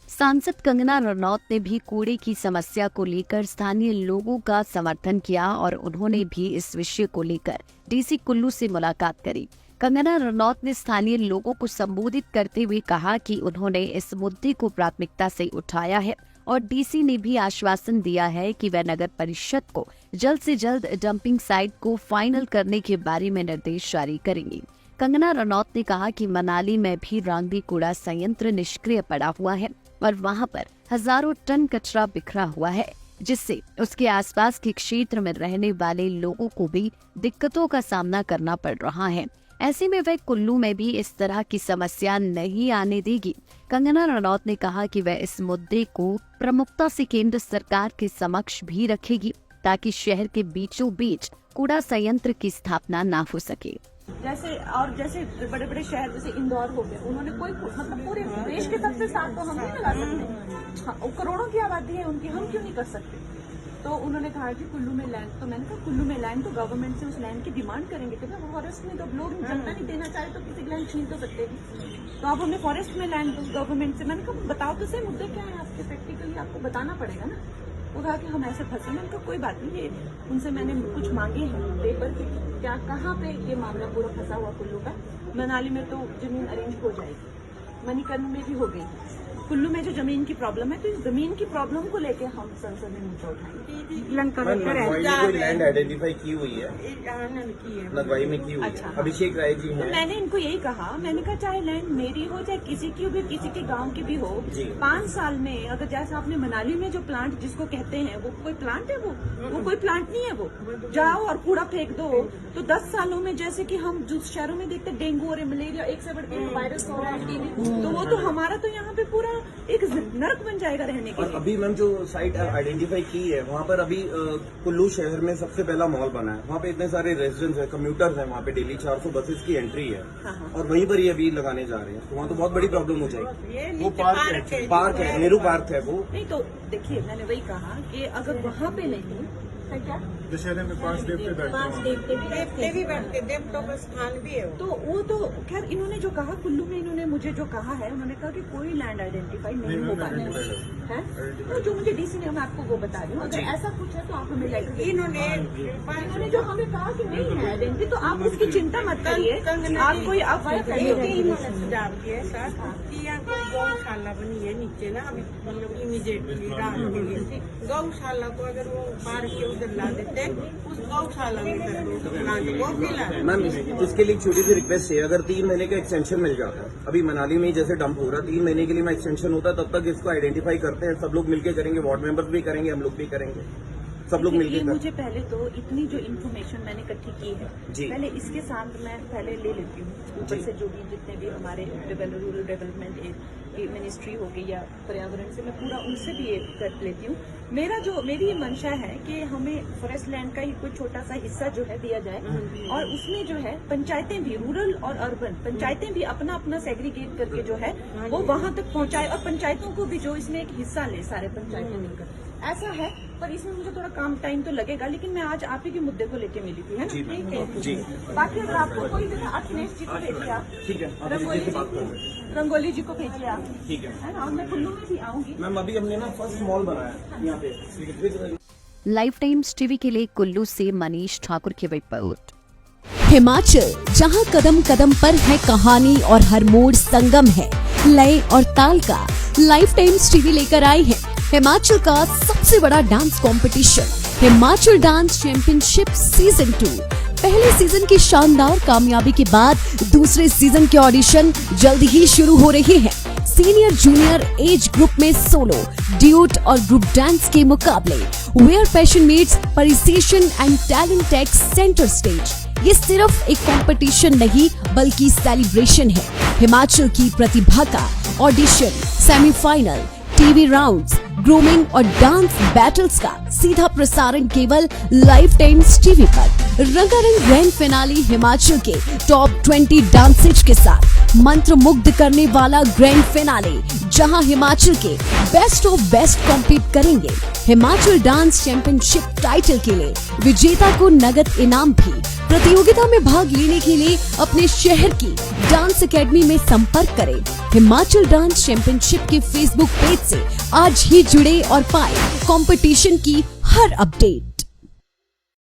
सांसद कंगना रनौत ने भी कूड़े की समस्या को लेकर स्थानीय लोगों का समर्थन किया और उन्होंने भी इस विषय को लेकर डीसी कुल्लू से मुलाकात करी। कंगना रनौत ने स्थानीय लोगों को संबोधित करते हुए कहा कि उन्होंने इस मुद्दे को प्राथमिकता से उठाया है और डीसी ने भी आश्वासन दिया है कि वह नगर परिषद को जल्द से जल्द डंपिंग साइट को फाइनल करने के बारे में निर्देश जारी करेंगी। कंगना रनौत ने कहा कि मनाली में भी रांगडी कूड़ा संयंत्र निष्क्रिय पड़ा हुआ है और वहां पर हजारों टन कचरा बिखरा हुआ है, जिससे उसके आसपास के क्षेत्र में रहने वाले लोगों को भी दिक्कतों का सामना करना पड़ रहा है। ऐसे में वह कुल्लू में भी इस तरह की समस्या नहीं आने देगी। कंगना रनौत ने कहा कि वह इस मुद्दे को प्रमुखता से केंद्र सरकार के समक्ष भी रखेगी ताकि शहर के बीचों बीच कूड़ा संयंत्र की स्थापना न हो सके। जैसे बड़े बड़े शहर जैसे इंदौर हो गए, उन्होंने कोई मतलब पूरे देश के सबसे साथ तो हम नहीं लगा सकते। हाँ, करोड़ों की आबादी है उनकी, हम क्यों नहीं कर सकते। तो उन्होंने कहा कि कुल्लू में लैंड, तो मैंने कहा कुल्लू में लैंड तो गवर्नमेंट से उस लैंड की डिमांड करेंगे, क्योंकि फॉरेस्ट में तो लोग जनता नहीं देना चाहे तो किसी लैंड छीन तो सकते हैं। तो अब हमें फॉरेस्ट में लैंड गवर्नमेंट से। मैंने कहा बताओ तो सही मुद्दे क्या है आपके, प्रैक्टिकली आपको बताना पड़ेगा ना। वो कहा कि हम ऐसे फंसे। मैंने कहा कोई बात नहीं, ये उनसे मैंने कुछ मांगे हैं पेपर के, क्या कहाँ पे ये मामला पूरा फंसा हुआ कुल्लू का। मनाली में तो जमीन अरेंज हो जाएगी, मणिकर्ण में भी हो गई। कुल्लू में जो जमीन की प्रॉब्लम है, तो इस जमीन की प्रॉब्लम को लेके हम संसद में मुद्दा उठाएंगे। लैंड आइडेंटिफाई की हुई है, नगवाई में की हुई है। अच्छा, अभिषेक राय जी हैं। तो मैंने इनको यही कहा, मैंने कहा चाहे लैंड मेरी हो चाहे किसी की भी, किसी के गांव की भी हो, 5 साल में अगर जैसे आपने मनाली में जो प्लांट जिसको कहते हैं वो कोई प्लांट है, वो कोई प्लांट नहीं है। वो जाओ और कूड़ा फेंक दो, तो 10 सालों में जैसे कि हम जो शहरों में देखते डेंगू और मलेरिया एक से बढ़ के वायरस हो रहा है, तो वो तो हमारा तो यहाँ पे पूरा एक नरक बन जाएगा रहने के लिए। अभी मैम जो साइट आइडेंटिफाई की है, वहाँ पर अभी कुल्लू शहर में सबसे पहला मॉल बना है। वहाँ पे इतने सारे रेजिडेंट्स हैं, कम्यूटर्स हैं, वहाँ पे डेली 400 बसेस की एंट्री है। और वहीं पर ये अभी लगाने जा रहे हैं, तो वहाँ तो बहुत बड़ी प्रॉब्लम हो जाएगी। वो पार्क है, नेहरू पार्क है वो। नहीं तो देखिए, मैंने वही कहा कि अगर वहाँ पे नहीं है क्या, दशहरे में 5 देवते भी बैठते, देवता स्थान भी है। तो वो तो खैर इन्होंने जो कहा, कुल्लू में इन्होंने मुझे जो कहा है, उन्होंने कहा कि कोई लैंड आइडेंटिफाई नहीं हो पाना है। तो जो मुझे डीसी ने, मैं आपको वो बता रही हूँ, अगर ऐसा कुछ है तो आप हमें लेटर। इन्होंने जो हमें कहा कि नहीं है आइडेंटिटी, तो आप उसकी चिंता मत करिए। आप कोई अफवाह इन्होंने सुझाव दिया सर कि यहाँ कोई गौशाला बनी है नीचे ना, अभी मतलब इमीडिएटली राहत के लिए गौशाला को अगर वो बाढ़ के उधर ला देते, उस गौशाला में मैम इसके लिए छोटी सी रिक्वेस्ट है, अगर 3 महीने का एक्सटेंशन मिल जाता है, अभी मनाली में ही जैसे डंप हो रहा, 3 महीने के लिए मैं एक्सटेंशन होता है, तब तक इसको आइडेंटिफाई करते हैं, सब लोग मिलकर करेंगे, वार्ड मेंबर्स भी करेंगे, हम लोग भी करेंगे, सब लोग मिलकर। मुझे पहले तो इतनी जो इन्फॉर्मेशन मैंने इकट्ठी की है, पहले इसके साथ मैं पहले ले लेती हूँ ऊपर से, जो भी जितने भी हमारे रूरल डेवलपमेंट मिनिस्ट्री हो गई या पर्यावरण से, मैं पूरा उनसे भी ये कर लेती हूँ। मेरी ये मंशा है कि हमें फॉरेस्ट लैंड का ही कोई छोटा सा हिस्सा जो है दिया जाए, और उसमें जो है पंचायतें भी, रूरल और अर्बन पंचायतें भी अपना अपना सेग्रीगेट करके जो है वो वहां तक पहुंचाए, और पंचायतों को भी जो इसमें एक हिस्सा ले, सारे पंचायतें मिलकर। ऐसा है, पर इसमें मुझे थोड़ा काम टाइम तो लगेगा, लेकिन मैं आज आप ही के मुद्दे को लेके मिली थी, है ना? जी। बाकी अगर आपको कोई जगह अखिलेश जी को भेजिए आप, ठीक है, रंगोली जी को भेजिए आप, ठीक है ना? मैं कुल्लू में भी आऊंगी। मैम अभी हमने ना फर्स्ट मॉल बनाया यहाँ पे। लाइफ टाइम्स टीवी के लिए कुल्लू से मनीष ठाकुर की रिपोर्ट। हिमाचल, जहां कदम कदम पर है कहानी और हर मोड़ संगम है लय और ताल का, लाइफ टाइम्स टीवी लेकर आए हैं हिमाचल का सबसे बड़ा dance competition, Himachal dance championship season 2। पहले सीजन की शानदार कामयाबी के बाद दूसरे सीजन के ऑडिशन जल्द ही शुरू हो रहे हैं। सीनियर जूनियर एज ग्रुप में सोलो, ड्यूट और ग्रुप डांस के मुकाबले, where passion meets precision and talent takes centre stage. ये सिर्फ एक कंपटीशन नहीं बल्कि सेलिब्रेशन है। हिमाचल की प्रतिभा का audition, semifinal, TV rounds, grooming और डांस बैटल्स का सीधा प्रसारण केवल लाइफ टाइम्स टीवी पर। रंगारंग ग्रैंड फिनाले हिमाचल के टॉप 20 डांसर्स के साथ मंत्रमुग्ध करने वाला ग्रैंड फिनाले, जहां हिमाचल के बेस्ट ऑफ बेस्ट कॉम्पीट करेंगे। हिमाचल डांस चैंपियनशिप टाइटल के लिए विजेता को नगद इनाम भी। प्रतियोगिता में भाग लेने के लिए अपने शहर की डांस एकेडमी में संपर्क करें। हिमाचल डांस चैंपियनशिप के फेसबुक पेज से आज ही जुड़े और पाए कंपटीशन की हर अपडेट।